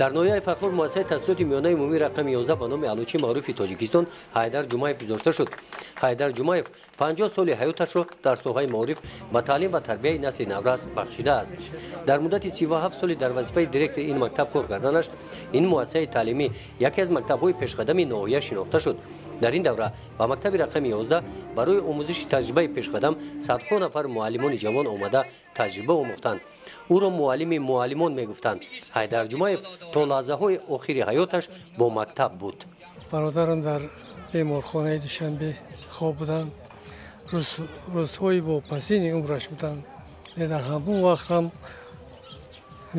در ناحیه فرخور مؤسسه تحصیلات میانه عمومی رقم 11 به نام علوچی معروف تاجیکستان حیدر جمایف گذاشته شد. حیدر جمایف 50 سال حیاتش را در ساحه معارف به تعلیم و تربیت نسل نورس بخشیده است. در مدت 37 سال در وظیفه دیرکتور این مکتب کار کردنش این مؤسسه تعلیمی یکی از مکتب‌های پیشقدم ناحیه شناخته شد. در این دوره با مکتب رقم 11 برای آموزش تجربه پیشقدم صدها نفر معلمان جوان آمده تجربه آموختند. او را معلمان میگفتند. حیدر جمایف تا لحظه‌های آخر حیاتش با مکتب بود. برادرم در بیمارخانه دوشنبه خواب بودند. روزهای واپسین عمرش بودند. در همون وقت هم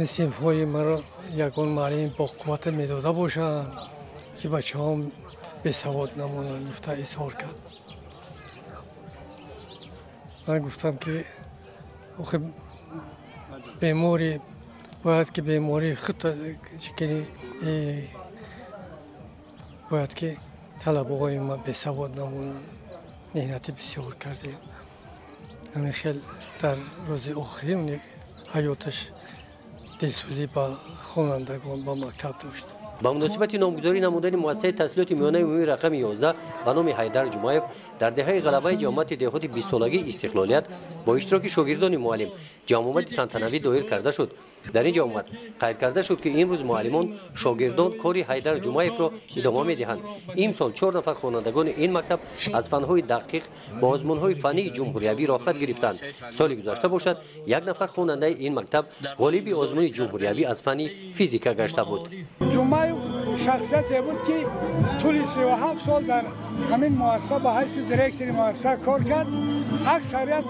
صنف‌های مرا یگان معلم با قوت میداده باشند که بچه‌هام بی‌سواد نمانند گفته اظهار کرد. من گفتم که آخه بیماری باید که بیماری خود چکنی باید که طلبه‌های ما بی‌سواد نمانند. محنت بسیار کردیم. همین خیلی در روز آخرین حیاتش دلسوزی با خوانندگان با مکتب داشت. با مناسبت نامگذاری نمودن مؤسسه تحصیلات میانه عمومی رقم 11 به نام حیدر جمایف در دهه غلبه جامعه دهاتی 20 سالگی استقلالیت با اشتراک شاگردان معلم جمعیت تنتنوی دایر کرده شد. در این جمعیت قید کرده شد که امروز معلمان شاگردان کاری حیدر جمایف را ادامه می‌دهند. امسال 4 نفر خوانندگان این مکتب از فن‌های دقیق با آزمون‌های فنی جمهوریوی راحت گرفتند. سال گذشته باشد یک نفر خواننده این مکتب غالب آزمون جمهوریوی از فنی فیزیک گشته بود. شخصیتی بود که طول 37 سال در همین مؤسسه به حیث دیرکتور مؤسسه کار کرد. اکثریت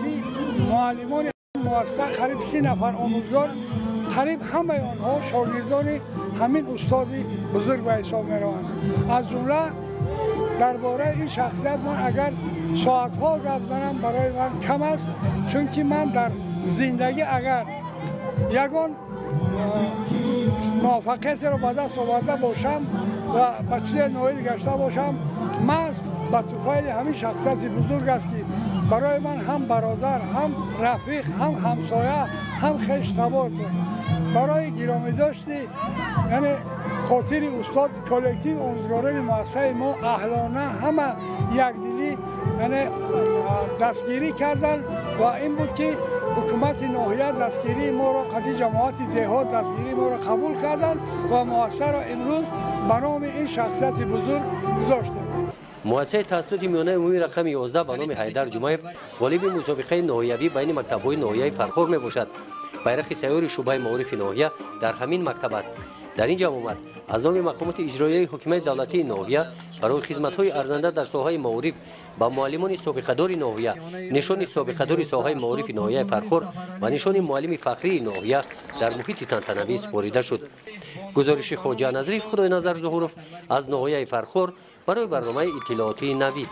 معلمان مؤسسه قریب 30 نفر آموزگار قریب همه آنها شاگردان همین استاد بزرگ به حساب می‌روند. از جمله درباره این شخصیت من اگر ساعت‌ها گپ زنم برای من کم است، چون که من در زندگی اگر یگان موفقیت را به دست آورده باشم و بچه نوید گشته باشم، مست به توفیل همین شخصیت بزرگ است که برای من هم برادر، هم رفیق، هم همسایه، هم خویش تبار بود. برای گرامی داشتی یعنی خاطر استاد کلکتیو آموزگاران مؤسسه ما اهلانه همه یکدلی یعنی دستگیری کردن و این بود که حکومت ناحیه دستگیری ما را قضیه جماعت دهات دستگیری ما را قبول کردند و مؤسسه را امروز به نام این شخصیت بزرگ گذاشتیم. مؤسسه تحصیلات میانه عمومی رقم 11 به نام حیدر جمایف غالب مسابقه ناحیوی بین مکتب‌های ناحیه فرخور میباشد. بیرق سیار شعبه معارف ناحیه در همین مکتب است. در این جمعیت از نام مقامات اجرایی حکومت دولتی ناحیه برای خدمت‌های ارزنده در ساحه معارف با معلمان سابقه‌دار ناحیه نشان سابقه‌دار ساحه معارف ناحیه فرخور و نشان معلم فخری ناحیه در محیط تنتنوی سپرده شد. گزارش خواجه نظریف خدای نظر ظهورов از ناحیه فرخور برای برنامه اطلاعاتی نوید.